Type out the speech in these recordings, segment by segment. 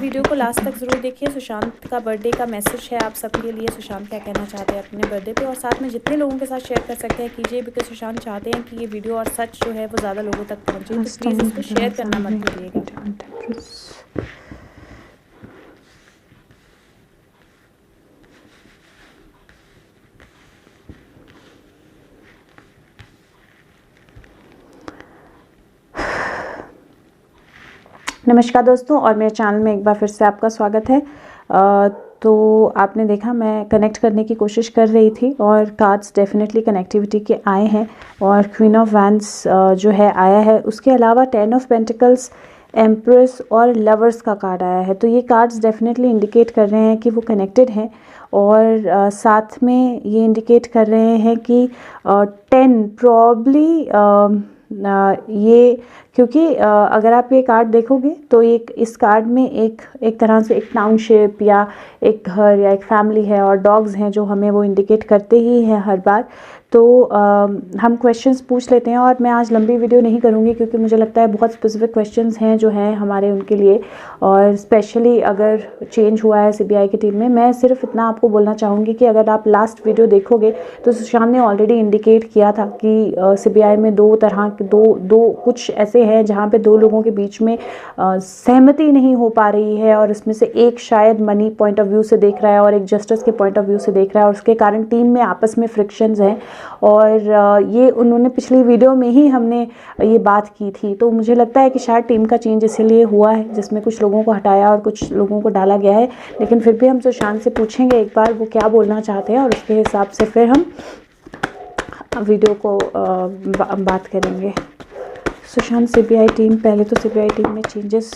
Video को last तक ज़रूर देखिए। सुशांत का बर्थडे का मैसेज है आप सबके लिए। सुशांत क्या कहना चाहते हैं अपने बर्थडे पे, और साथ में जितने लोगों के साथ शेयर कर सकते हैं कीजिए, बिकॉज सुशांत चाहते हैं कि ये वीडियो और सच जो है वो ज़्यादा लोगों तक पहुँचे, तो प्लीज़ इसको शेयर करना मत भूलिएगा। नमस्कार दोस्तों, और मेरे चैनल में एक बार फिर से आपका स्वागत है। तो आपने देखा मैं कनेक्ट करने की कोशिश कर रही थी और कार्ड्स डेफिनेटली कनेक्टिविटी के आए हैं, और क्वीन ऑफ वैंड्स जो है आया है। उसके अलावा 10 ऑफ पेंटिकल्स, एम्प्रेस और लवर्स का कार्ड आया है। तो ये कार्ड्स डेफिनेटली इंडिकेट कर रहे हैं कि वो कनेक्टेड हैं, और साथ में ये इंडिकेट कर रहे हैं कि 10 प्रॉब्ली ये, क्योंकि अगर आप ये कार्ड देखोगे तो एक इस कार्ड में एक तरह से एक टाउनशिप या एक घर या एक फैमिली है, और डॉग्स हैं जो हमें वो इंडिकेट करते ही हैं हर बार। तो हम क्वेश्चंस पूछ लेते हैं, और मैं आज लंबी वीडियो नहीं करूँगी क्योंकि मुझे लगता है बहुत स्पेसिफिक क्वेश्चंस हैं जो हैं हमारे उनके लिए, और स्पेशली अगर चेंज हुआ है सीबीआई की टीम में। मैं सिर्फ इतना आपको बोलना चाहूँगी कि अगर आप लास्ट वीडियो देखोगे तो सुशांत ने ऑलरेडी इंडिकेट किया था कि सीबीआई में दो तरह के दो कुछ ऐसे हैं जहाँ पे दो लोगों के बीच में सहमति नहीं हो पा रही है, और इसमें से एक शायद मनी पॉइंट ऑफ व्यू से देख रहा है और एक जस्टिस के पॉइंट ऑफ व्यू से देख रहा है, और उसके कारण टीम में आपस में फ्रिक्शंस हैं। और ये उन्होंने पिछली वीडियो में ही हमने ये बात की थी। तो मुझे लगता है कि शायद टीम का चेंज इसीलिए हुआ है, जिसमें कुछ लोगों को हटाया और कुछ लोगों को डाला गया है। लेकिन फिर भी हम सुशांत से पूछेंगे एक बार वो क्या बोलना चाहते हैं, और उसके हिसाब से फिर हम वीडियो को बात करेंगे। सुशांत, सीबीआई टीम, पहले तो सीबीआई टीम में चेंजेस।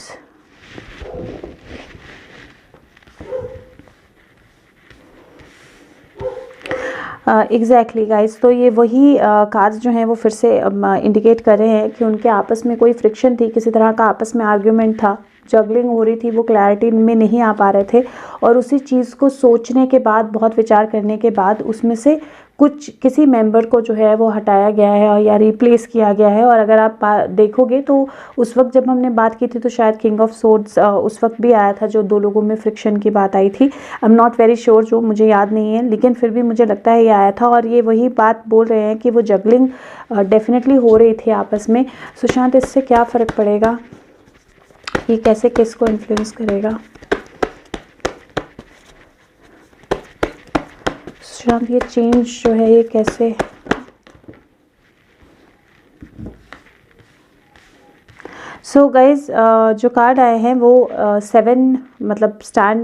एग्जैक्टली गाइस, तो ये वही कार्ड्स जो हैं वो फिर से इंडिकेट कर रहे हैं कि उनके आपस में कोई फ्रिक्शन थी, किसी तरह का आपस में आर्ग्यूमेंट था, जगलिंग हो रही थी, वो क्लैरिटी में नहीं आ पा रहे थे, और उसी चीज़ को सोचने के बाद, बहुत विचार करने के बाद उसमें से कुछ किसी मेंबर को जो है वो हटाया गया है या रिप्लेस किया गया है। और अगर आप देखोगे तो उस वक्त जब हमने बात की थी तो शायद किंग ऑफ सोर्ड्स उस वक्त भी आया था, जो दो लोगों में फ्रिक्शन की बात आई थी। I am not very sure, जो मुझे याद नहीं है, लेकिन फिर भी मुझे लगता है ये आया था, और ये वही बात बोल रहे हैं कि वो जगलिंग डेफिनेटली हो रही थी आपस में। सुशांत, इससे क्या फ़र्क पड़ेगा, ये कैसे किसको इन्फ्लुएंस करेगा? सुशांत, ये चेंज जो है ये कैसे? सो गाइज, जो कार्ड आए हैं वो 7 मतलब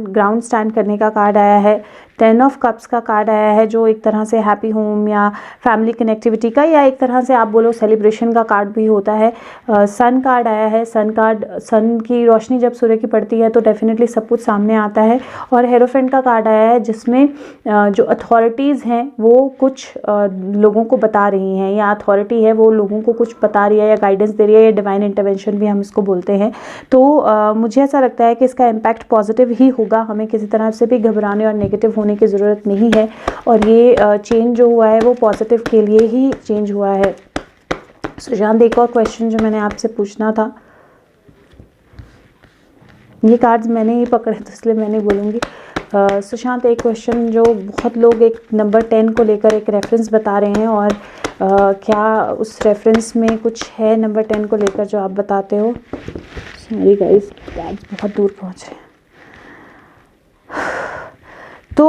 ग्राउंड स्टैंड करने का कार्ड आया है। 10 ऑफ कप्स का कार्ड आया है, जो एक तरह से हैप्पी होम या फैमिली कनेक्टिविटी का, या एक तरह से आप बोलो सेलिब्रेशन का कार्ड भी होता है। सन कार्ड आया है। सन की रोशनी जब सूर्य की पड़ती है तो डेफिनेटली सब कुछ सामने आता है। और हेरोफेंट का कार्ड आया है, जिसमें जो अथॉरिटीज़ हैं वो कुछ लोगों को बता रही हैं, या अथॉरिटी है वो लोगों को कुछ बता रही है या गाइडेंस दे रही है, या डिवाइन इंटरवेंशन भी हम इसको बोलते हैं। तो मुझे ऐसा लगता है कि इसका इम्पैक्ट पॉजिटिव ही होगा, हमें किसी तरह से भी घबराने और नेगेटिव होने की ज़रूरत नहीं है, और ये चेंज जो हुआ है वो पॉजिटिव के लिए ही चेंज हुआ है। सुशांत, एक और क्वेश्चन जो मैंने आपसे पूछना था, ये कार्ड्स मैंने ही पकड़े तो इसलिए मैं नहीं बोलूँगी। सुशांत, एक क्वेश्चन जो बहुत लोग एक नंबर 10 को लेकर एक रेफरेंस बता रहे हैं, और क्या उस रेफरेंस में कुछ है नंबर 10 को लेकर जो आप बताते हो? सॉरी गाइस, कार्ड्स बहुत दूर पहुँच रहे हैं। तो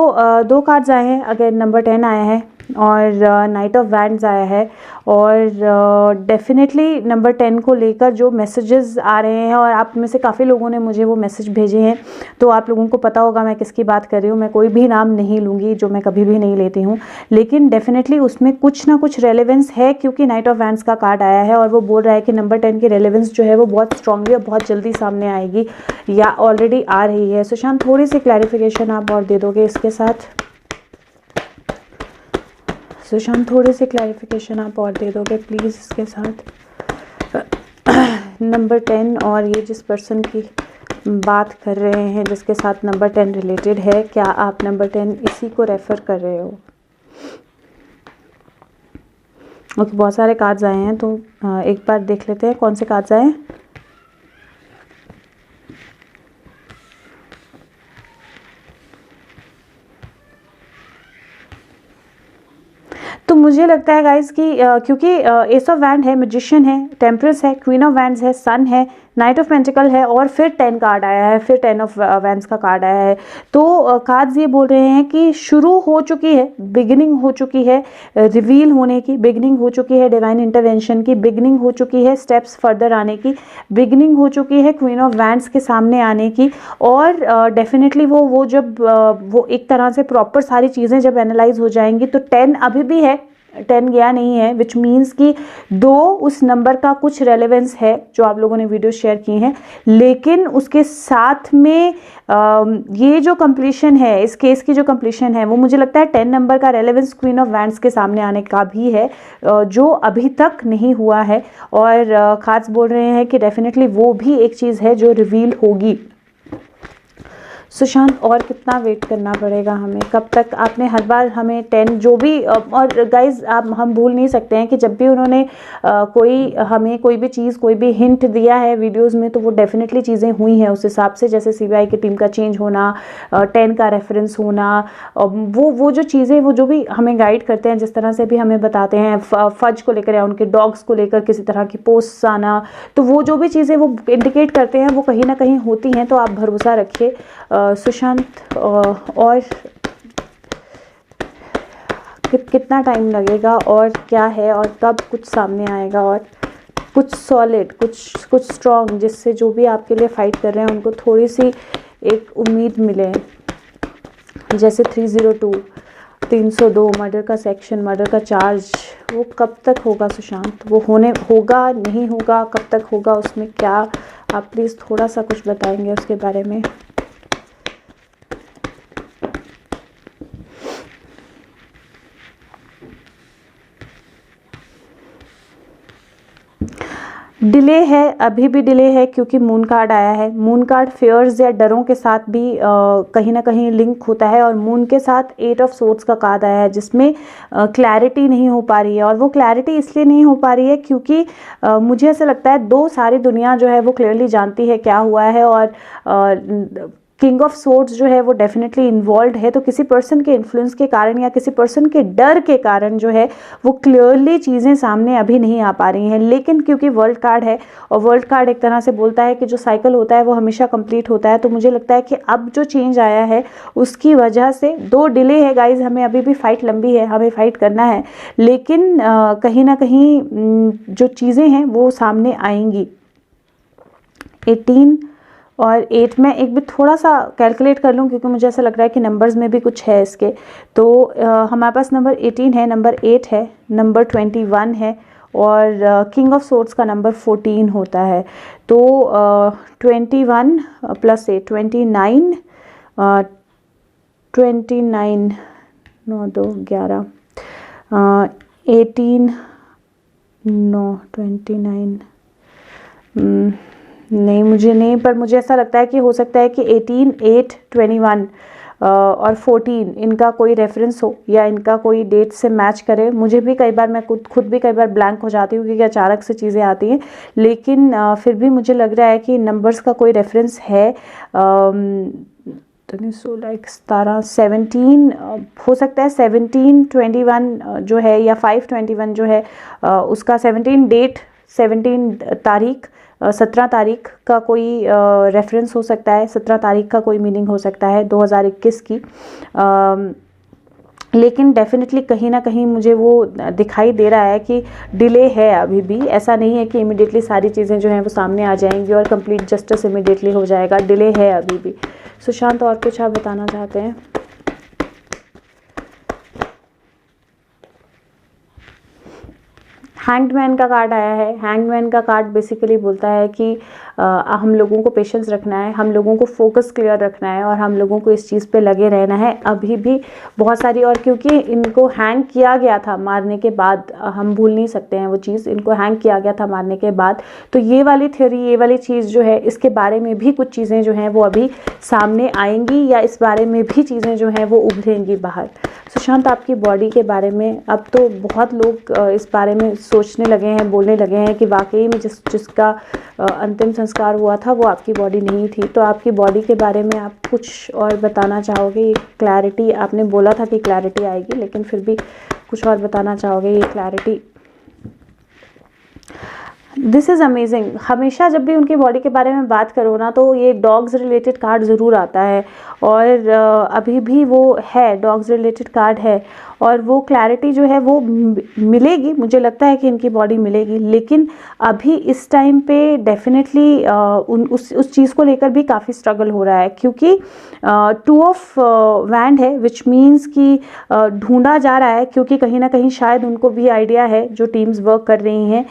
2 कार्ड्स आए हैं, अगर नंबर 10 आया है और नाइट ऑफ वैंड्स आया है, और डेफिनेटली नंबर 10 को लेकर जो मैसेजेस आ रहे हैं, और आप में से काफ़ी लोगों ने मुझे वो मैसेज भेजे हैं, तो आप लोगों को पता होगा मैं किसकी बात कर रही हूँ। मैं कोई भी नाम नहीं लूँगी, जो मैं कभी भी नहीं लेती हूँ, लेकिन डेफिनेटली उसमें कुछ ना कुछ रेलेवेंस है, क्योंकि नाइट ऑफ वैंड्स का कार्ड आया है और वो बोल रहा है कि नंबर 10 की रेलेवेंस जो है वो बहुत स्ट्रांगली और बहुत जल्दी सामने आएगी, या ऑलरेडी आ रही है। सुशांत, थोड़ी सी क्लैरिफिकेशन आप और दे दोगे इसके साथ? सुशांत, थोड़ी सी क्लैरिफिकेशन आप और दे दोगे प्लीज़ इसके साथ? नंबर 10 और ये जिस पर्सन की बात कर रहे हैं जिसके साथ नंबर 10 रिलेटेड है, क्या आप नंबर 10 इसी को रेफ़र कर रहे हो? ओके, बहुत सारे कार्ड्स आए हैं, तो एक बार देख लेते हैं कौन से कार्ड्स आए हैं। मुझे लगता है गाइज कि क्योंकि एस ऑफ वैंड है, मैजिशियन है, टेम्परेंस है, क्वीन ऑफ वैंड्स है, सन है, नाइट ऑफ पेंटिकल है और फिर 10 कार्ड आया है, फिर 10 ऑफ वैंड्स का कार्ड आया है। तो कार्ड्स ये बोल रहे हैं कि शुरू हो चुकी है, बिगिनिंग हो चुकी है रिवील होने की, बिगिनिंग हो चुकी है डिवाइन इंटरवेंशन की, बिगिनिंग हो चुकी है स्टेप्स फर्दर आने की, बिगिनिंग हो चुकी है क्वीन ऑफ वैंड्स के सामने आने की। और डेफिनेटली वो जब वो एक तरह से प्रॉपर सारी चीज़ें जब एनालाइज हो जाएंगी तो 10 अभी भी है, 10 गया नहीं है, विच मीन्स कि 2 उस नंबर का कुछ रेलेवेंस है जो आप लोगों ने वीडियो शेयर की हैं, लेकिन उसके साथ में ये जो कंप्लीशन है, इस केस की जो कंप्लीशन है वो मुझे लगता है 10 नंबर का रेलेवेंस क्वीन ऑफ वैंड्स के सामने आने का भी है, जो अभी तक नहीं हुआ है। और खास बोल रहे हैं कि डेफिनेटली वो भी एक चीज़ है जो रिवील होगी। सुशांत और कितना वेट करना पड़ेगा हमें, कब तक? आपने हर बार हमें 10 जो भी, और गाइज आप हम भूल नहीं सकते हैं कि जब भी उन्होंने हमें कोई भी चीज़, कोई भी हिंट दिया है वीडियोस में तो वो डेफिनेटली चीज़ें हुई हैं उस हिसाब से। जैसे सीबीआई की टीम का चेंज होना, 10 का रेफरेंस होना, वो जो चीज़ें, वो जो भी हमें गाइड करते हैं, जिस तरह से भी हमें बताते हैं फज को लेकर या उनके डॉग्स को लेकर किसी तरह की पोस्ट आना, तो वो जो भी चीज़ें वो इंडिकेट करते हैं वो कहीं ना कहीं होती हैं। तो आप भरोसा रखिए सुशांत। और कितना टाइम लगेगा और क्या है और कब कुछ सामने आएगा और कुछ सॉलिड, कुछ स्ट्रॉन्ग, जिससे जो भी आपके लिए फाइट कर रहे हैं उनको थोड़ी सी एक उम्मीद मिले। जैसे 302, 302 मर्डर का सेक्शन, मर्डर का चार्ज, वो कब तक होगा सुशांत? वो होगा नहीं होगा, कब तक होगा, उसमें क्या आप प्लीज़ थोड़ा सा कुछ बताएंगे उसके बारे में? डिले है, अभी भी डिले है क्योंकि मून कार्ड आया है। मून कार्ड फेयर्स या डरों के साथ भी कहीं ना कहीं लिंक होता है, और मून के साथ 8 ऑफ सोर्ड्स का कार्ड आया है जिसमें क्लैरिटी नहीं हो पा रही है। और वो क्लैरिटी इसलिए नहीं हो पा रही है क्योंकि मुझे ऐसा लगता है सारी दुनिया जो है वो क्लियरली जानती है क्या हुआ है, और किंग ऑफ सोर्ड्स जो है वो डेफिनेटली इन्वॉल्व है। तो किसी पर्सन के इन्फ्लुएंस के कारण या किसी पर्सन के डर के कारण जो है वो क्लियरली चीज़ें सामने अभी नहीं आ पा रही हैं। लेकिन क्योंकि वर्ल्ड कार्ड है, और वर्ल्ड कार्ड एक तरह से बोलता है कि जो साइकिल होता है वो हमेशा कंप्लीट होता है, तो मुझे लगता है कि अब जो चेंज आया है उसकी वजह से 2 डिले है गाइज। हमें अभी भी फाइट लंबी है, हमें फाइट करना है, लेकिन कहीं ना कहीं जो चीज़ें हैं वो सामने आएंगी। 18 और 8 में एक भी थोड़ा सा कैलकुलेट कर लूँ क्योंकि मुझे ऐसा लग रहा है कि नंबर्स में भी कुछ है इसके। तो हमारे पास नंबर 18 है, नंबर 8 है, नंबर 21 है, और किंग ऑफ सोर्ड्स का नंबर 14 होता है। तो 21 + 8 29, 29 9 2 11, 18 9 29 नहीं, मुझे नहीं, पर मुझे ऐसा लगता है कि हो सकता है कि 18 8 21 और 14 इनका कोई रेफरेंस हो या इनका कोई डेट से मैच करे। मुझे भी कई बार, मैं खुद भी कई बार ब्लैंक हो जाती हूँ क्योंकि अचानक से चीज़ें आती हैं, लेकिन फिर भी मुझे लग रहा है कि नंबर्स का कोई रेफरेंस है। 16 17 17 हो सकता है, 17 21 जो है या 5 21 जो है उसका 17 डेट, 17 तारीख, 17 तारीख का कोई रेफरेंस हो सकता है, 17 तारीख का कोई मीनिंग हो सकता है 2021 की। लेकिन डेफिनेटली कहीं ना कहीं मुझे वो दिखाई दे रहा है कि डिले है अभी भी। ऐसा नहीं है कि इमिडिएटली सारी चीज़ें जो हैं वो सामने आ जाएंगी और कंप्लीट जस्टिस इमिडिएटली हो जाएगा, डिले है अभी भी। सुशांत और कुछ आप बताना चाहते हैं? हैंग्डमैन का कार्ड आया है। हैंग्डमैन का कार्ड बेसिकली बोलता है कि हम लोगों को पेशेंस रखना है, हम लोगों को फोकस क्लियर रखना है, और हम लोगों को इस चीज़ पे लगे रहना है अभी भी बहुत सारी। और क्योंकि इनको हैंग किया गया था मारने के बाद, हम भूल नहीं सकते हैं वो चीज़, इनको हैंग किया गया था मारने के बाद, तो ये वाली थ्योरी, ये वाली चीज़ जो है, इसके बारे में भी कुछ चीज़ें जो हैं वो अभी सामने आएंगी, या इस बारे में भी चीज़ें जो हैं वो उभरेंगी बाहर। सुशांत, आपकी बॉडी के बारे में अब तो बहुत लोग इस बारे में सोचने लगे हैं, बोलने लगे हैं कि वाकई में जिसका अंतिम संस्कार हुआ था वो आपकी बॉडी नहीं थी। तो आपकी बॉडी के बारे में आप कुछ और बताना चाहोगे? क्लैरिटी, आपने बोला था कि क्लैरिटी आएगी, लेकिन फिर भी कुछ और बताना चाहोगे, ये क्लैरिटी। This is amazing. हमेशा जब भी उनकी बॉडी के बारे में बात करो ना तो ये डॉग्स रिलेटेड कार्ड ज़रूर आता है, और अभी भी वो है, डॉग्स रिलेटेड कार्ड है, और वो क्लैरिटी जो है वो मिलेगी, मुझे लगता है कि इनकी बॉडी मिलेगी, लेकिन अभी इस टाइम पे डेफिनेटली उस चीज़ को लेकर भी काफ़ी स्ट्रगल हो रहा है, क्योंकि 2 ऑफ वैंड है, विच मीन्स कि ढूंढा जा रहा है, क्योंकि कहीं ना कहीं शायद उनको भी आइडिया है जो टीम्स वर्क कर रही हैं।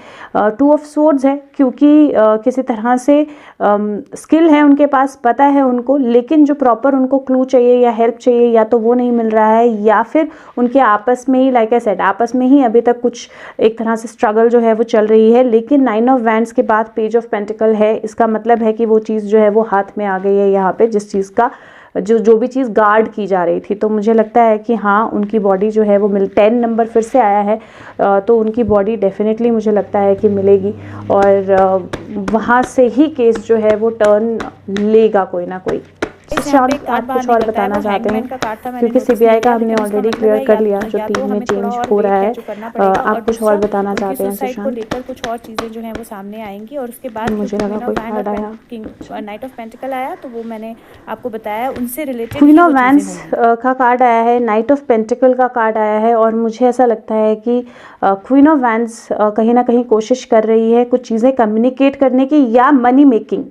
2 ऑफ सोर्ड्स है, क्योंकि किसी तरह से स्किल है उनके पास, पता है उनको, लेकिन जो प्रॉपर उनको क्लू चाहिए या हेल्प चाहिए या तो वो नहीं मिल रहा है, या फिर उनके आपस में ही, लाइक आई सेड, आपस में ही अभी तक कुछ एक तरह से स्ट्रगल जो है वो चल रही है। लेकिन 9 ऑफ वैंड्स के बाद पेज ऑफ पेंटिकल है, इसका मतलब है कि वो चीज़ जो है वो हाथ में आ गई है यहाँ पे, जिस चीज़ का जो भी चीज़ गार्ड की जा रही थी। तो मुझे लगता है कि हाँ, उनकी बॉडी जो है वो 10 नंबर फिर से आया है, तो उनकी बॉडी डेफिनेटली मुझे लगता है कि मिलेगी, और वहाँ से ही केस जो है वो टर्न लेगा कोई ना कोई। शांत, आप कुछ और बताना चाहते हैं, क्योंकि सीबीआई का हमने ऑलरेडी क्लियर कर लिया, जो टीम में चेंज हो रहा है, आप कुछ और बताना चाहते हैं सुशांत? लेकर कुछ और चीज़ें जो हैं वो सामने आएंगी, और उसके बाद मुझे लगा कोई कार्ड आया, नाइट ऑफ पेंटिकल आया, तो वो मैंने आपको बताया उनसे रिलेटेड। क्वीन ऑफ वैंड्स का कार्ड आया है, नाइट ऑफ पेंटिकल का कार्ड आया है, और मुझे ऐसा लगता है कि क्वीन ऑफ वैंड्स कहीं ना कहीं कोशिश कर रही है कुछ चीज़ें कम्युनिकेट करने की, या मनी मेकिंग,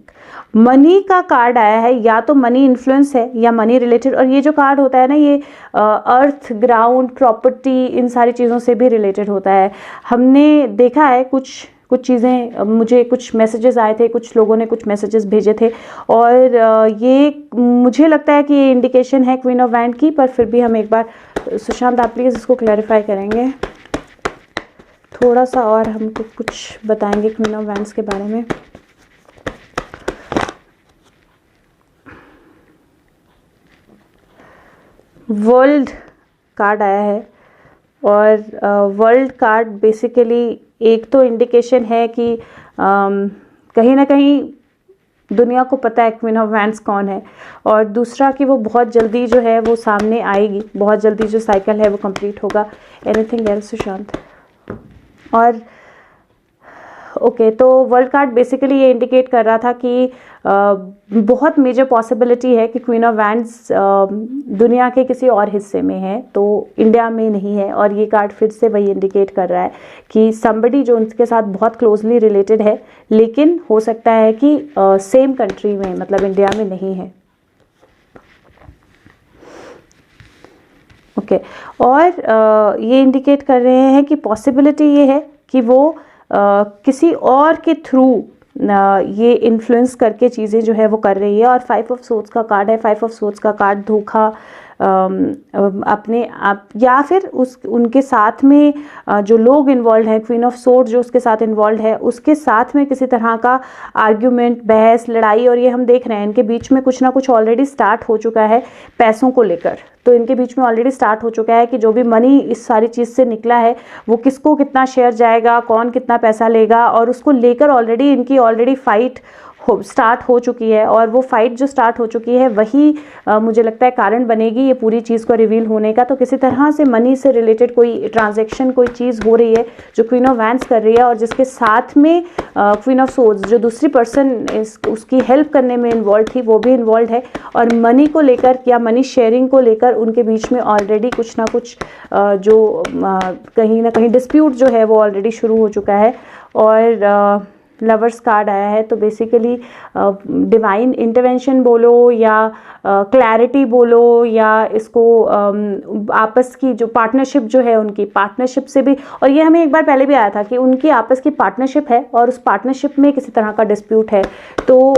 मनी का कार्ड आया है, या तो मनी इन्फ्लुएंस है या मनी रिलेटेड। और ये जो कार्ड होता है ना, ये अर्थ, ग्राउंड, प्रॉपर्टी, इन सारी चीज़ों से भी रिलेटेड होता है। हमने देखा है कुछ चीज़ें, मुझे कुछ मैसेजेस आए थे, कुछ लोगों ने कुछ मैसेजेस भेजे थे, और ये मुझे लगता है कि ये इंडिकेशन है क्वीन ऑफ वैंड की, पर फिर भी हम एक बार, सुशांत आप प्लीज़ इसको क्लैरिफाई करेंगे थोड़ा सा, और हमको कुछ बताएंगे क्वीन ऑफ वैंड्स के बारे में। वर्ल्ड कार्ड आया है, और वर्ल्ड कार्ड बेसिकली एक तो इंडिकेशन है कि कहीं ना कहीं दुनिया को पता है क्वीन ऑफ वैंड्स कौन है, और दूसरा कि वो बहुत जल्दी जो है वो सामने आएगी, बहुत जल्दी जो साइकिल है वो कंप्लीट होगा। Anything else Sushant? और ओके, तो वर्ल्ड कार्ड बेसिकली ये इंडिकेट कर रहा था कि बहुत मेजर पॉसिबिलिटी है कि क्वीन ऑफ वैंड्स दुनिया के किसी और हिस्से में है, तो इंडिया में नहीं है। और ये कार्ड फिर से वही इंडिकेट कर रहा है कि समबडी जो उनके साथ बहुत क्लोजली रिलेटेड है, लेकिन हो सकता है कि सेम कंट्री में, मतलब इंडिया में नहीं है। ओके, और ये इंडिकेट कर रहे हैं कि पॉसिबिलिटी ये है कि वो किसी और के थ्रू ये इन्फ्लुएंस करके चीज़ें जो है वो कर रही है। और 5 ऑफ सोर्ड्स का कार्ड है। 5 ऑफ सोर्ड्स का कार्ड धोखा, अपने आप, या फिर उनके साथ में जो लोग इन्वॉल्व हैं, क्वीन ऑफ सोर्ड जो उसके साथ इन्वॉल्व है, उसके साथ में किसी तरह का आर्ग्यूमेंट, बहस, लड़ाई, और ये हम देख रहे हैं इनके बीच में कुछ ना कुछ ऑलरेडी स्टार्ट हो चुका है पैसों को लेकर। तो इनके बीच में ऑलरेडी स्टार्ट हो चुका है कि जो भी मनी इस सारी चीज़ से निकला है वो किसको कितना शेयर जाएगा, कौन कितना पैसा लेगा, और उसको लेकर ऑलरेडी इनकी ऑलरेडी फाइट स्टार्ट हो चुकी है। और वो फाइट जो स्टार्ट हो चुकी है वही मुझे लगता है कारण बनेगी ये पूरी चीज़ को रिवील होने का। तो किसी तरह से मनी से रिलेटेड कोई ट्रांजैक्शन, कोई चीज़ हो रही है जो क्वीन ऑफ वैंड्स कर रही है, और जिसके साथ में क्वीन ऑफ सोर्ड्स जो दूसरी पर्सन उसकी हेल्प करने में इन्वॉल्व थी वो भी इन्वॉल्व है। और मनी को लेकर या मनी शेयरिंग को लेकर उनके बीच में ऑलरेडी कुछ ना कुछ जो कहीं ना कहीं डिस्प्यूट जो है वो ऑलरेडी शुरू हो चुका है। और लवर्स कार्ड आया है, तो बेसिकली डिवाइन इंटरवेंशन बोलो या क्लैरिटी बोलो, या इसको आपस की जो पार्टनरशिप जो है, उनकी पार्टनरशिप से भी, और ये हमें एक बार पहले भी आया था कि उनकी आपस की पार्टनरशिप है और उस पार्टनरशिप में किसी तरह का डिस्प्यूट है। तो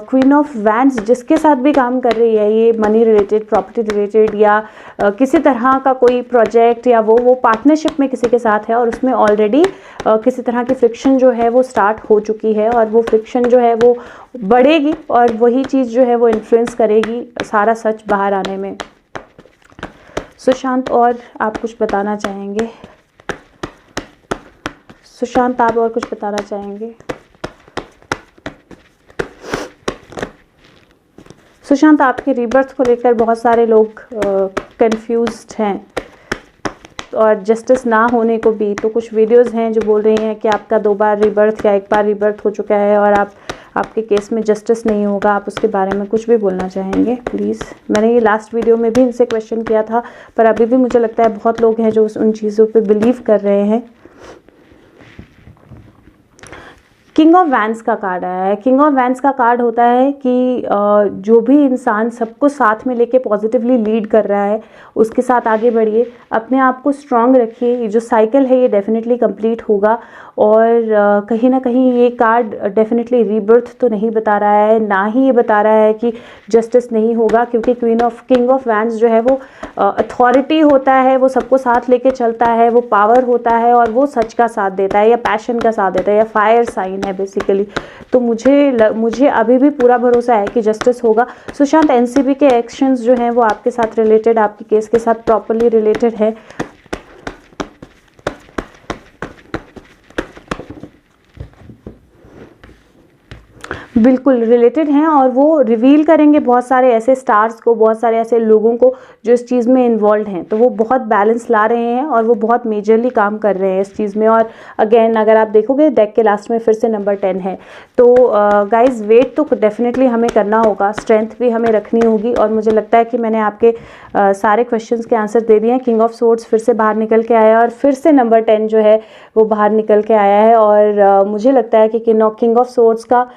क्वीन ऑफ वैंड्स जिसके साथ भी काम कर रही है, ये मनी रिलेटेड, प्रॉपर्टी रिलेटेड, या किसी तरह का कोई प्रोजेक्ट, या वो पार्टनरशिप में किसी के साथ है, और उसमें ऑलरेडी किसी तरह की फ्रिक्शन जो है वो स्टार्ट हो चुकी है, और वो फ्रिक्शन जो है वो बढ़ेगी, और वही चीज़ जो है वो इन्फ्लुएंस करेगी सारा सच बाहर आने में। सुशांत, और आप कुछ बताना चाहेंगे? सुशांत, आप और कुछ बताना चाहेंगे? सुशांत, आपके रीबर्थ को लेकर बहुत सारे लोग कंफ्यूज्ड हैं। और जस्टिस ना होने को भी। तो कुछ वीडियोस हैं जो बोल रही हैं कि आपका 2 बार रीबर्थ या 1 बार रीबर्थ हो चुका है और आपके केस में जस्टिस नहीं होगा। आप उसके बारे में कुछ भी बोलना चाहेंगे प्लीज़? मैंने ये लास्ट वीडियो में भी इनसे क्वेश्चन किया था, पर अभी भी मुझे लगता है बहुत लोग हैं जो उन चीज़ों पे बिलीव कर रहे हैं। किंग ऑफ वैंड्स का कार्ड आया है। किंग ऑफ वैंड्स का कार्ड होता है कि जो भी इंसान सबको साथ में लेके पॉजिटिवली लीड कर रहा है उसके साथ आगे बढ़िए, अपने आप को स्ट्रांग रखिए। ये जो साइकिल है ये डेफिनेटली कंप्लीट होगा और कहीं ना कहीं ये कार्ड डेफिनेटली रीबर्थ तो नहीं बता रहा है, ना ही ये बता रहा है कि जस्टिस नहीं होगा, क्योंकि किंग ऑफ वैंड्स जो है वो अथॉरिटी होता है, वो सबको साथ लेके चलता है, वो पावर होता है और वो सच का साथ देता है या पैशन का साथ देता है या फायर साइन है बेसिकली। तो मुझे अभी भी पूरा भरोसा है कि जस्टिस होगा। सुशांत एनसीबी के एक्शंस जो हैं वो आपके साथ रिलेटेड, आपके केस के साथ प्रॉपरली रिलेटेड है। बिल्कुल रिलेटेड हैं और वो रिवील करेंगे बहुत सारे ऐसे स्टार्स को, बहुत सारे ऐसे लोगों को जो इस चीज़ में इन्वॉल्व हैं। तो वो बहुत बैलेंस ला रहे हैं और वो बहुत मेजरली काम कर रहे हैं इस चीज़ में। और अगेन अगर आप देखोगे डेक के लास्ट में फिर से नंबर 10 है। तो गाइज वेट तो डेफिनेटली हमें करना होगा, स्ट्रेंथ भी हमें रखनी होगी और मुझे लगता है कि मैंने आपके सारे क्वेश्चंस के आंसर दे दिए हैं। किंग ऑफ सोर्ड्स फिर से बाहर निकल के आया और फिर से नंबर 10 जो है वो बाहर निकल के आया है और मुझे लगता है कि किंग ऑफ सोर्ड्स का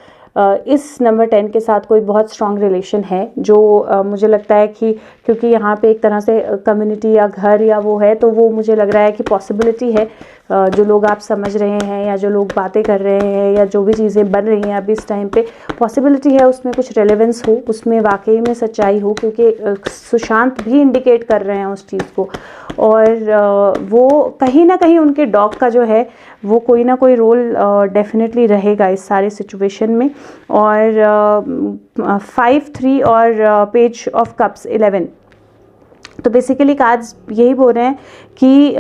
इस नंबर 10 के साथ कोई बहुत स्ट्रॉन्ग रिलेशन है, जो मुझे लगता है कि क्योंकि यहाँ पे एक तरह से कम्युनिटी या घर या वो है, तो वो मुझे लग रहा है कि पॉसिबिलिटी है जो लोग आप समझ रहे हैं या जो लोग बातें कर रहे हैं या जो भी चीज़ें बन रही हैं अभी इस टाइम पे, पॉसिबिलिटी है उसमें कुछ रेलेवेंस हो, उसमें वाकई में सच्चाई हो, क्योंकि सुशांत भी इंडिकेट कर रहे हैं उस चीज़ को। और वो कहीं ना कहीं उनके डॉग का जो है वो कोई ना कोई रोल डेफिनेटली रहेगा इस सारे सिचुएशन में। और 5, 3 और पेज ऑफ कप्स 11, तो बेसिकली कार्ड्स यही बोल रहे हैं कि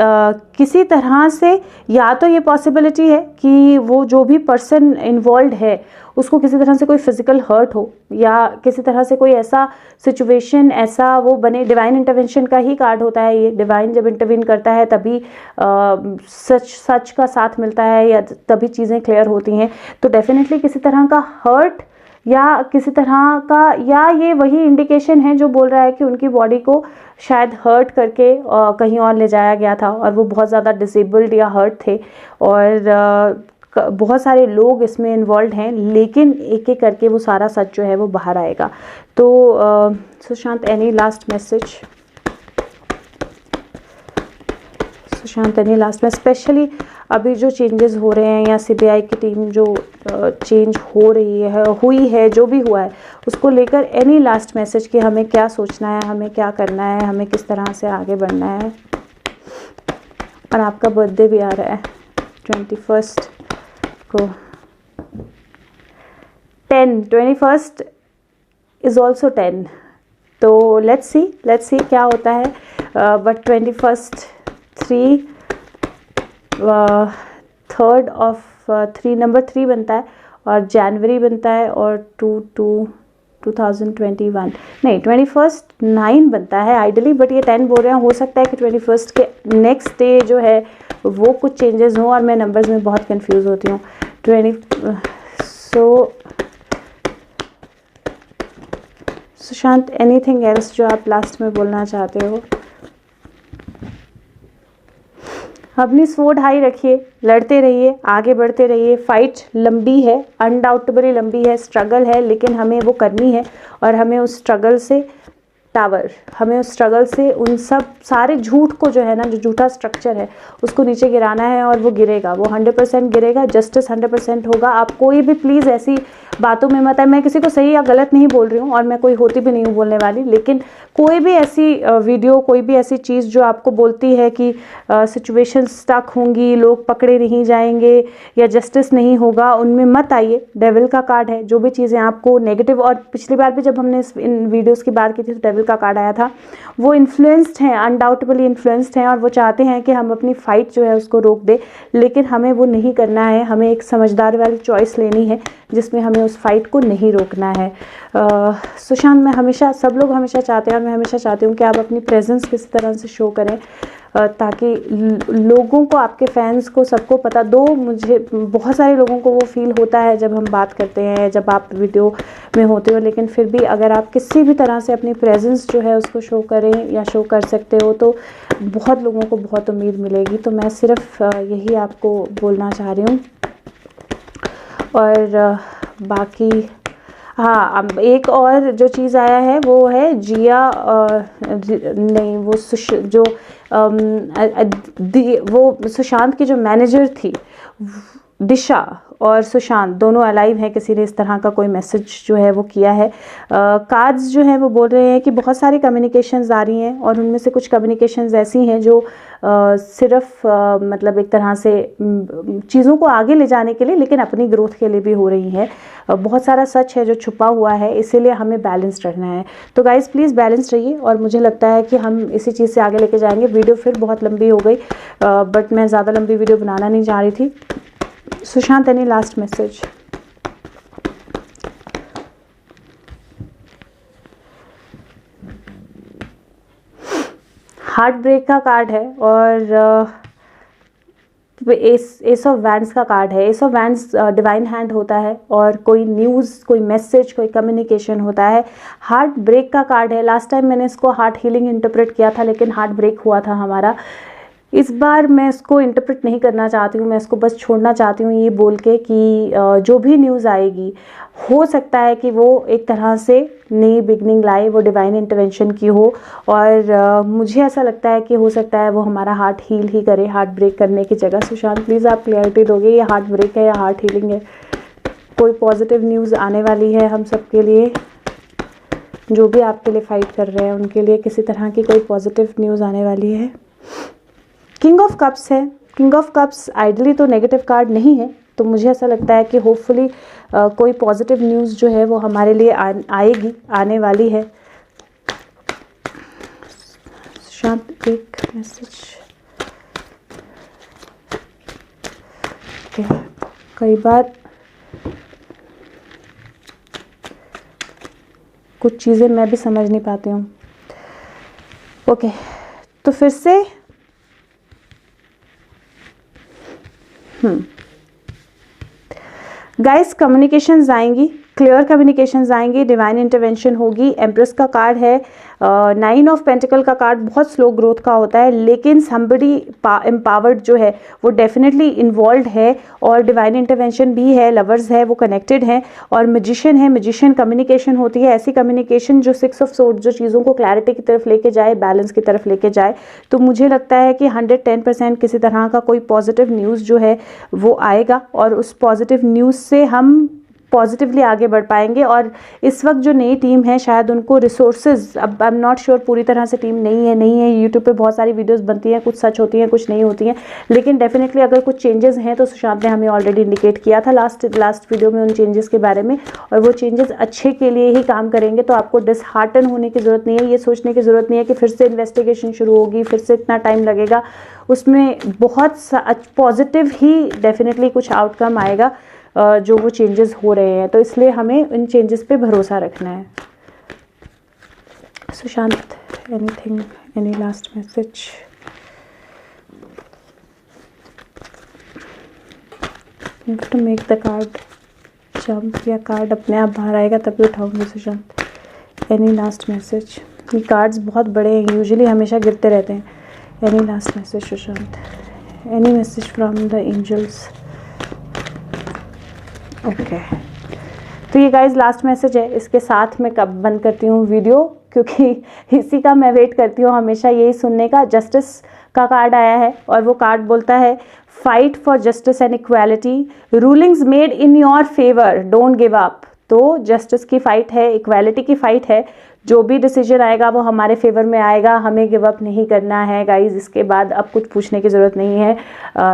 किसी तरह से या तो ये पॉसिबिलिटी है कि वो जो भी पर्सन इन्वॉल्व है उसको किसी तरह से कोई फिजिकल हर्ट हो या किसी तरह से कोई ऐसा सिचुएशन ऐसा वो बने। डिवाइन इंटरवेंशन का ही कार्ड होता है ये। डिवाइन जब इंटरवीन करता है तभी सच का साथ मिलता है या तभी चीज़ें क्लियर होती हैं। तो डेफिनेटली किसी तरह का हर्ट या किसी तरह का, या ये वही इंडिकेशन है जो बोल रहा है कि उनकी बॉडी को शायद हर्ट करके कहीं और ले जाया गया था और वो बहुत ज़्यादा डिसेबल्ड या हर्ट थे और बहुत सारे लोग इसमें इन्वॉल्व हैं, लेकिन एक एक करके वो सारा सच जो है वो बाहर आएगा। तो Sushant any last message? Sushant any last में स्पेशली अभी जो चेंजेस हो रहे हैं या सीबीआई की टीम जो चेंज हो रही है, हुई है, जो भी हुआ है उसको लेकर एनी लास्ट मैसेज कि हमें क्या सोचना है, हमें क्या करना है, हमें किस तरह से आगे बढ़ना है। और आपका बर्थडे भी आ रहा है 21 को। 21 इज़ ऑल्सो 10, तो लेट्स सी क्या होता है। बट 21 3 3rd of 3 नंबर 3 बनता है और जनवरी बनता है और 2021 नहीं 21 9 बनता है आइडली, बट ये 10 बोल रहे हैं। हो सकता है कि 21 के नेक्स्ट डे जो है वो कुछ चेंजेस हों और मैं नंबर्स में बहुत कंफ्यूज होती हूँ। सुशांत एनीथिंग एल्स जो आप लास्ट में बोलना चाहते हो? अपनी स्वॉर्ड हाई रखिए, लड़ते रहिए, आगे बढ़ते रहिए। फाइट लंबी है, अनडाउटेबली लंबी है, स्ट्रगल है, लेकिन हमें वो करनी है और हमें उस स्ट्रगल से हमें उस स्ट्रगल से उन सब सारे झूठ को जो है ना, जो झूठा स्ट्रक्चर है उसको नीचे गिराना है और वो गिरेगा, वो 100% गिरेगा। जस्टिस 100% होगा। आप कोई भी प्लीज़ ऐसी बातों में मत है, मैं किसी को सही या गलत नहीं बोल रही हूँ और मैं कोई होती भी नहीं हूँ बोलने वाली, लेकिन कोई भी ऐसी वीडियो, कोई भी ऐसी चीज़ जो आपको बोलती है कि सिचुएशन स्टक होंगी, लोग पकड़े नहीं जाएंगे या जस्टिस नहीं होगा, उनमें मत आइए। डेविल का कार्ड है। जो भी चीज़ें आपको नेगेटिव, और पिछली बार भी जब हमने इन वीडियोज़ की बात की थी तो डेविल का कार्ड आया था। वो इन्फ्लुएंस्ड हैं, अनडाउटेबली इन्फ्लुएंस्ड हैं और वो चाहते हैं कि हम अपनी फाइट जो है उसको रोक दें, लेकिन हमें वो नहीं करना है। हमें एक समझदार वाली चॉइस लेनी है जिसमें हमें उस फाइट को नहीं रोकना है। सुशांत, मैं हमेशा, सब लोग हमेशा चाहते हैं और मैं हमेशा चाहती हूँ कि आप अपनी प्रेजेंस किस तरह से शो करें। ताकि लोगों को, आपके फैंस को, सबको पता दो। मुझे बहुत सारे लोगों को वो फील होता है जब हम बात करते हैं, जब आप वीडियो में होते हो, लेकिन फिर भी अगर आप किसी भी तरह से अपनी प्रेजेंस जो है उसको शो करें या शो कर सकते हो तो बहुत लोगों को बहुत उम्मीद मिलेगी। तो मैं सिर्फ यही आपको बोलना चाह रही हूँ। और बाकी हाँ, अब एक और जो चीज़ आया है वो है जिया, नहीं वो जो वो सुशांत की जो मैनेजर थी, दिशा और सुशांत दोनों अलाइव हैं। किसी ने इस तरह का कोई मैसेज जो है वो किया है। कार्ड्स जो है वो बोल रहे हैं कि बहुत सारी कम्युनिकेशंस आ रही हैं और उनमें से कुछ कम्युनिकेशंस ऐसी हैं जो सिर्फ मतलब एक तरह से चीज़ों को आगे ले जाने के लिए, लेकिन अपनी ग्रोथ के लिए भी हो रही हैं। बहुत सारा सच है जो छुपा हुआ है, इसीलिए हमें बैलेंस रहना है। तो गाइज़ प्लीज़ बैलेंस रहिए और मुझे लगता है कि हम इसी चीज़ से आगे लेके जाएंगे। वीडियो फिर बहुत लंबी हो गई, बट मैं ज़्यादा लंबी वीडियो बनाना नहीं चाह रही थी। Sushant, any last message? Heart break का कार्ड है और एस ऑफ वैंड्स का कार्ड है। Ace of wands divine hand होता है और कोई न्यूज़, कोई मैसेज, कोई कम्युनिकेशन होता है। हार्ट ब्रेक का कार्ड है। लास्ट टाइम मैंने इसको हार्ट हीलिंग इंटरप्रेट किया था, लेकिन हार्ट ब्रेक हुआ था हमारा। इस बार मैं इसको इंटरप्रेट नहीं करना चाहती हूँ, मैं इसको बस छोड़ना चाहती हूँ ये बोल के कि जो भी न्यूज़ आएगी हो सकता है कि वो एक तरह से नई बिगनिंग लाए, वो डिवाइन इंटरवेंशन की हो। और मुझे ऐसा लगता है कि हो सकता है वो हमारा हार्ट हील ही करे, हार्ट ब्रेक करने की जगह। सुशांत प्लीज़ आप क्लैरिटी दोगे, ये हार्ट ब्रेक है या हार्ट हीलिंग है? कोई पॉजिटिव न्यूज़ आने वाली है हम सब के लिए, जो भी आपके लिए फाइट कर रहे हैं उनके लिए किसी तरह की कोई पॉजिटिव न्यूज़ आने वाली है। किंग ऑफ कप्स है। किंग ऑफ कप्स आइडली तो नेगेटिव कार्ड नहीं है, तो मुझे ऐसा लगता है कि होपफुली कोई पॉजिटिव न्यूज़ जो है वो हमारे लिए आएगी, आने वाली है। शांत, एक मैसेज। कई बार कुछ चीज़ें मैं भी समझ नहीं पाती हूँ। ओके, तो फिर से गाइस कम्युनिकेशंस आएंगी, क्लियर कम्युनिकेशंस आएंगी, डिवाइन इंटरवेंशन होगी। एम्प्रेस का कार्ड है। 9 ऑफ पेंटिकल का कार्ड बहुत स्लो ग्रोथ का होता है, लेकिन समबडी एम्पावर्ड जो है वो डेफिनेटली इन्वॉल्व है और डिवाइन इंटरवेंशन भी है। लवर्स है, वो कनेक्टेड हैं। और मैजिशियन है। मैजिशियन कम्युनिकेशन होती है, ऐसी कम्युनिकेशन जो 6 ऑफ सोर्ड्स जो चीज़ों को क्लैरिटी की तरफ लेके जाए, बैलेंस की तरफ लेके जाए। तो मुझे लगता है कि 110% किसी तरह का कोई पॉजिटिव न्यूज़ जो है वो आएगा और उस पॉजिटिव न्यूज़ से हम पॉजिटिवली आगे बढ़ पाएंगे। और इस वक्त जो नई टीम है शायद उनको रिसोर्सेज, अब आई एम नॉट श्योर, पूरी तरह से टीम नहीं है। यूट्यूब पे बहुत सारी वीडियोस बनती हैं, कुछ सच होती हैं, कुछ नहीं होती हैं, लेकिन डेफिनेटली अगर कुछ चेंजेस हैं तो सुशांत ने हमें ऑलरेडी इंडिकेट किया था लास्ट वीडियो में उन चेंजेस के बारे में, और वो चेंजेस अच्छे के लिए ही काम करेंगे। तो आपको डिसहार्टन होने की ज़रूरत नहीं है, ये सोचने की ज़रूरत नहीं है कि फिर से इन्वेस्टिगेशन शुरू होगी, फिर से इतना टाइम लगेगा। उसमें बहुत पॉजिटिव ही डेफिनेटली कुछ आउटकम आएगा जो वो चेंजेस हो रहे हैं। तो इसलिए हमें इन चेंजेस पे भरोसा रखना है। Sushant, anything, any last message? You have to make the card jump, या कार्ड अपने आप बाहर आएगा तभी उठाऊंगी। Sushant, any last message? ये कार्ड्स बहुत बड़े हैं, यूजुअली हमेशा गिरते रहते हैं। Any last message Sushant? Any message from the angels? Okay, तो ये गाइज लास्ट मैसेज है। इसके साथ मैं कब बंद करती हूँ वीडियो, क्योंकि इसी का मैं वेट करती हूँ हमेशा, यही सुनने का। जस्टिस का कार्ड आया है और वो कार्ड बोलता है fight for justice and equality, rulings made in your favour, don't give up. तो जस्टिस की फाइट है, इक्वालिटी की फाइट है। जो भी डिसीजन आएगा वो हमारे फेवर में आएगा, हमें गिव अप नहीं करना है गाइज। इसके बाद अब कुछ पूछने की ज़रूरत नहीं है।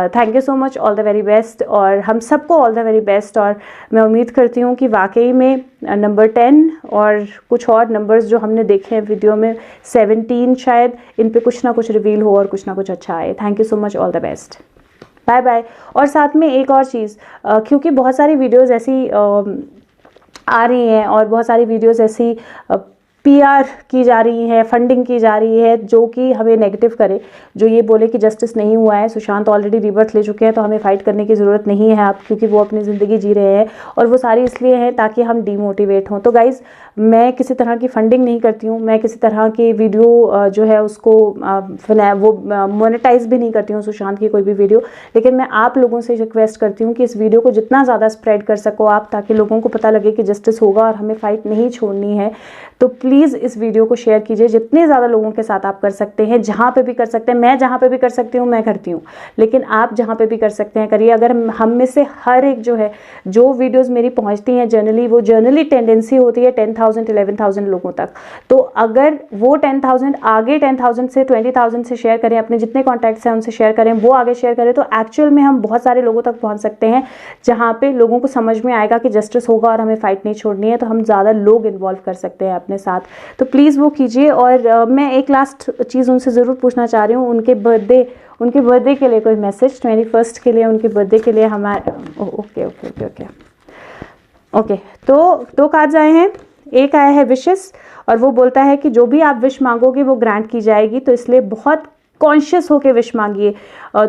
Thank you so much, all the very best, और हम सबको ऑल द वेरी बेस्ट। और मैं उम्मीद करती हूँ कि वाकई में नंबर 10 और कुछ और नंबर्स जो हमने देखे हैं वीडियो में, 17 शायद, इन पे कुछ ना कुछ रिवील हो और कुछ ना कुछ अच्छा आए। Thank you so much, all the best, bye bye. और साथ में एक और चीज़, क्योंकि बहुत सारी वीडियोज़ ऐसी आ रही हैं और बहुत सारी वीडियोज़ ऐसी PR की जा रही है, फंडिंग की जा रही है, जो कि हमें नेगेटिव करे, जो ये बोले कि जस्टिस नहीं हुआ है, सुशांत ऑलरेडी रिबर्थ ले चुके हैं तो हमें फाइट करने की ज़रूरत नहीं है आप, क्योंकि वो अपनी ज़िंदगी जी रहे हैं और वो सारी इसलिए है ताकि हम डीमोटिवेट हों। तो गाइज़, मैं किसी तरह की फंडिंग नहीं करती हूँ, मैं किसी तरह की वीडियो जो है उसको वो मोनेटाइज भी नहीं करती हूँ सुशांत की कोई भी वीडियो, लेकिन मैं आप लोगों से रिक्वेस्ट करती हूँ कि इस वीडियो को जितना ज़्यादा स्प्रेड कर सको आप, ताकि लोगों को पता लगे कि जस्टिस होगा और हमें फाइट नहीं छोड़नी है। तो प्लीज़ इस वीडियो को शेयर कीजिए जितने ज़्यादा लोगों के साथ आप कर सकते हैं, जहाँ पे भी कर सकते हैं। मैं जहाँ पे भी कर सकती हूँ मैं करती हूँ, लेकिन आप जहाँ पे भी कर सकते हैं करिए। अगर हम में से हर एक जो है, जो वीडियोस मेरी पहुँचती हैं जनरली, वो जनरली टेंडेंसी होती है 10,000 11,000 लोगों तक। तो अगर वो 10,000 आगे 10,000 से 20,000 से शेयर करें, अपने जितने कॉन्टैक्ट्स हैं उनसे शेयर करें, वो आगे शेयर करें, तो एक्चुअल में हम बहुत सारे लोगों तक पहुँच सकते हैं, जहाँ पे लोगों को समझ में आएगा कि जस्टिस होगा और हमें फाइट नहीं छोड़नी है। तो हम ज़्यादा लोग इन्वॉल्व कर सकते हैं अपने साथ। तो प्लीज़ वो कीजिए। और मैं एक लास्ट चीज़ उनसे ज़रूर पूछना चाह रही हूँ, उनके बर्थडे के लिए कोई मैसेज, 21 के लिए, उनके बर्थडे के लिए हमारे ओके। तो 2 कार्ड्स आए हैं। एक आया है विशेस, और वो बोलता है कि जो भी आप विश मांगोगे वो ग्रांट की जाएगी, तो इसलिए बहुत कॉन्शियस होके विश मांगिए।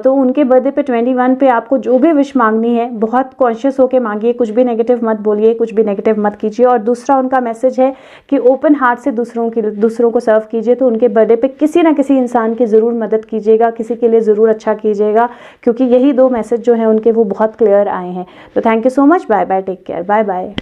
तो उनके बर्थडे पे 21 पे आपको जो भी विश मांगनी है बहुत कॉन्शियस होके मांगिए, कुछ भी नेगेटिव मत बोलिए, कुछ भी नेगेटिव मत कीजिए। और दूसरा उनका मैसेज है कि ओपन हार्ट से दूसरों को सर्व कीजिए। तो उनके बर्थडे पे किसी ना किसी इंसान की ज़रूर मदद कीजिएगा, किसी के लिए ज़रूर अच्छा कीजिएगा, क्योंकि यही 2 मैसेज जो हैं उनके वो बहुत क्लियर आए हैं। तो thank you so much, bye bye, take care, bye bye.